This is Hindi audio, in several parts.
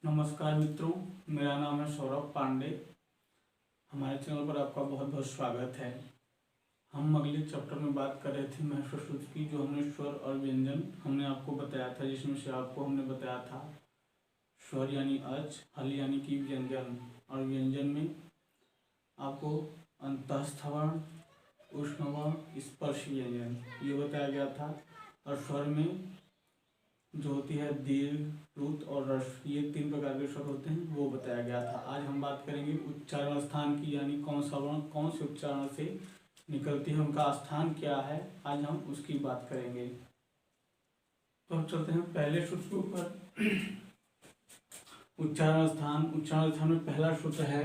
नमस्कार मित्रों, मेरा नाम है सौरभ पांडे। हमारे चैनल पर आपका बहुत बहुत स्वागत है। हम अगले चैप्टर में बात कर रहे थे महर्षि सूत्र की, जो हमने स्वर और व्यंजन हमने आपको बताया था, जिसमें से आपको हमने बताया था स्वर यानी अच, हल यानी कि व्यंजन, और व्यंजन में आपको अंतःस्थवर्ण, ऊष्मवर्ण, स्पर्श व्यंजन ये बताया गया था। और स्वर में जो होती है दीर्घ, प्लुत और ह्रस्व, ये 3 प्रकार के स्वर होते हैं, वो बताया गया था। आज हम बात करेंगे उच्चारण स्थान की, यानी कौन सा वर्ण कौन से उच्चारण से निकलती है, उनका स्थान क्या है, आज हम उसकी बात करेंगे। तो हम चलते हैं पहले सूत्र के ऊपर। उच्चारण स्थान में पहला सूत्र है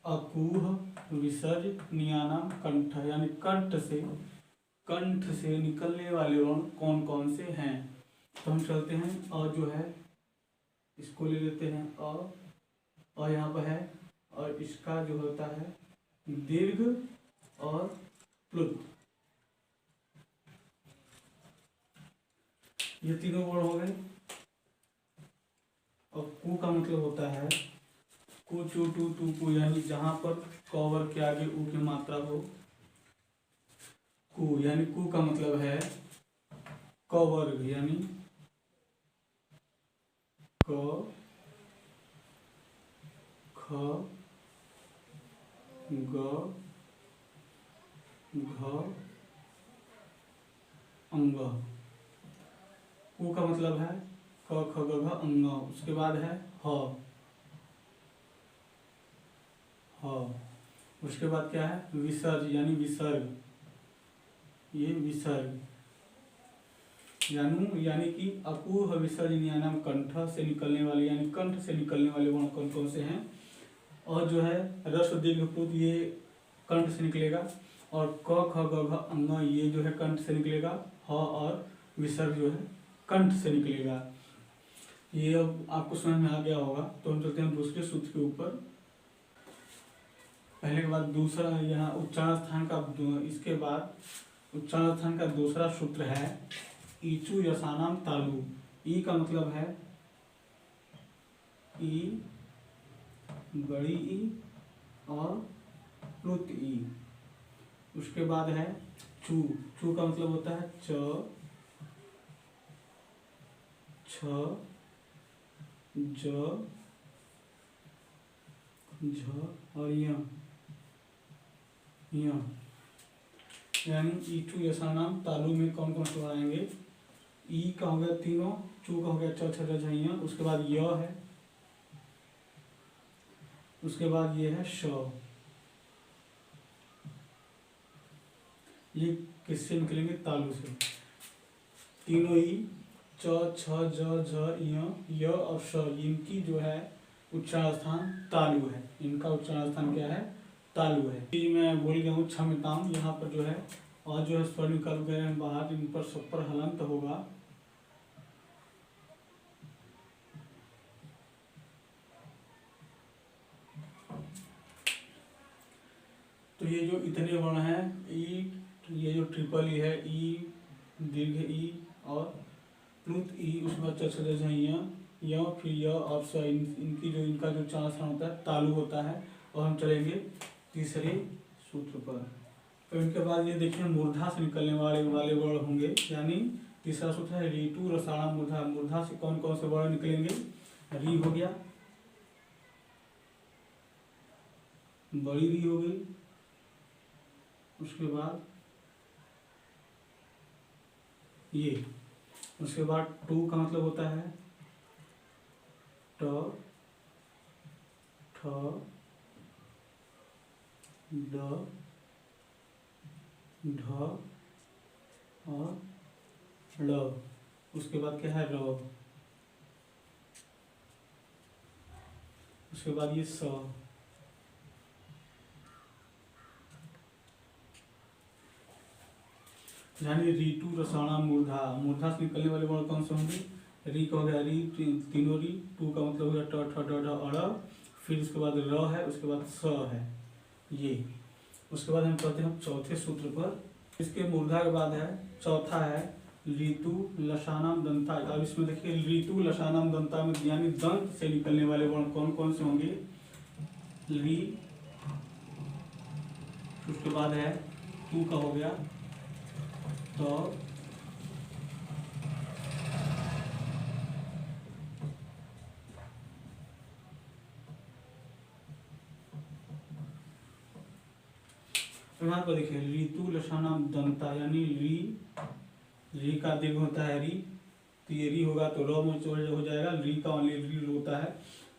अकूह विसर्ज नियानम कंठ, यानी कंठ से निकलने वाले वर्ण कौन कौन से हैं। तो हम चलते हैं, अ जो है इसको ले लेते हैं, अ यहाँ पर है, और इसका जो होता है दीर्घ और प्लुत, ये तीनों वर्ण हो गए। और कु का मतलब होता है कु चु टू टू कु, यानी जहां पर क वर्ग के आगे उ की मात्रा हो। कु यानी कु का मतलब है क वर्ग, यानी क ख ग घ अंग। कु का मतलब है क ख ग घ अंग। उसके बाद है ह, उसके बाद क्या है विसर्ज, यानी विसर्ग, ये विसर्ग, यानी कि अकूह विसर्ज नियानम कंठ से निकलने वाले, यानी कंठ से निकलने वाले वर्ण कौन कौन से हैं। और जो है ह्रस्व दीर्घ प्लुत, ये कंठ से निकलेगा। और क ख ग घ अंग, ये जो है कंठ से निकलेगा। ह और विसर्ग जो है कंठ से निकलेगा। ये अब आपको समझ में आ गया होगा। तो हम चलते हैं दूसरे सूत्र के ऊपर। पहले के बाद दूसरा, यहाँ उच्चारण स्थान का, इसके बाद उच्चारण स्थान का दूसरा सूत्र है ईचु यसानाम तालु। ई का मतलब है ई, बड़ी ई और प्लुत ई। उसके बाद है चू, चू का मतलब होता है च, छ, ज, झ और य, यानी ईचु यसानाम तालु में कौन कौन से आएंगे। ई का हो गया तीनों, चू का हो गया च, छ, ज, झ, य। उसके बाद य है, उसके बाद ये है श। ये किससे निकलेंगे, तालु से। तीनों ही च, छ, ज, झ, य और श, इनकी जो है उच्चारण स्थान तालु है। इनका उच्चारण स्थान क्या है, तालु है। मैं भूल गया हूँ, क्षम्यताम। यहाँ पर जो है और जो है स्वर निकल गए हैं बाहर, इन पर सब पर हलंत होगा। तो ये जो इतने वर्ण हैं, ई, ये जो ट्रिपल ई है, ई, दीर्घ ई और प्लुत ई, उसके बाद च, छ, ज, झ, य, फिर य और स, इनकी जो इनका जो उच्चारण स्थान होता है तालु होता है। और हम चलेंगे तीसरे सूत्र पर। तो इनके बाद ये देखिए मूर्धा से निकलने वाले वर्ण होंगे, यानी तीसरा सूत्र है रीटू रसाणा मूर्धा। मूर्धा से कौन कौन से वर्ण निकलेंगे, री हो गया, बड़ी री हो गई, उसके बाद ये, उसके बाद टू का मतलब होता है ट, ठ, ड, ढ और ड़। उसके बाद क्या है र, उसके बाद ये स, यानी रीटू रसाणा मूर्धा। मूर्धा से निकलने वाले वर्ण कौन से होंगे, री का हो गया री, तीनों री, टू का मतलब हो गया ट, ठ, ड, ढ, अड़, फिर उसके बाद र है, उसके बाद स है ये। उसके बाद हम चलते हैं चौथे सूत्र पर। इसके मूर्धा के बाद है चौथा है ऋतु लसानाम दंता। अब इसमें देखिए ऋतु लसानाम दंता में यानी दंत से निकलने वाले वर्ण कौन कौन से होंगे? री, उसके बाद है तू का हो गया, तो यहाँ पर देखिए ऋतु लसानाम दंता यानी री का दीर्घ होता है री, तो ये री होगा तो र में चोर हो जाएगा, री का ओनली री होता है,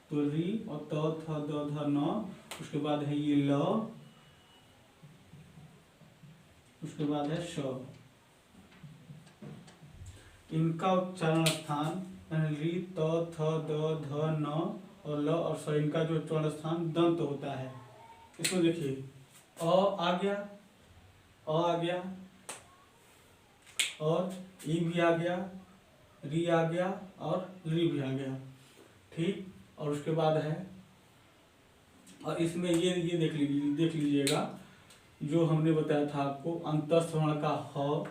तो री और त थ द ध न, उसके बाद है ये ल, उसके बाद है श। इनका उच्चारण स्थान री त थ द ध न और ल और स, इनका जो उच्चारण स्थान दंत होता है। इसमें देखिए अ आ गया, अ आ गया और ई भी आ गया, री आ गया और री भी आ गया, ठीक। और उसके बाद है, और इसमें ये देख लीजिएगा जो हमने बताया था आपको अंतस्थ वर्ण का ह,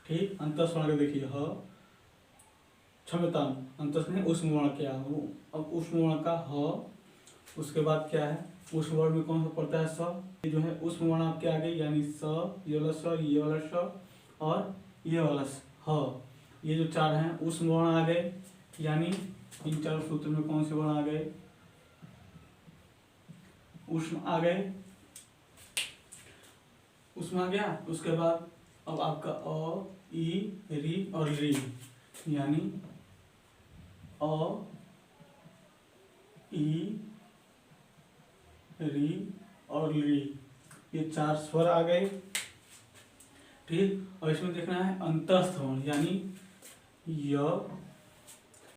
ठीक। अंतस्थ वर्ण का देखिए ह, क्षमता अंतस्थ नहीं उष्म वर्ण क्या, अब उष्म वर्ण का ह। उसके बाद क्या है, उस वर्ण में कौन सा पड़ता है? स। ये जो है उष्म वर्ण आपके आगे यानी स, ये वाला स, ये वाला स और ये वाला ह, ये जो चार हैं उष्म वर्ण आ गए, यानी इन चार सूत्र में कौन से वर्ण आ गए? उष्म आ गए, उष्म आ गया। उसके बाद अब आपका अ, ई, री और री, यानी अ, ई, री और री, ये चार स्वर आ गए, ठीक। और इसमें देखना है अंतस्थ वर्ण यानी य,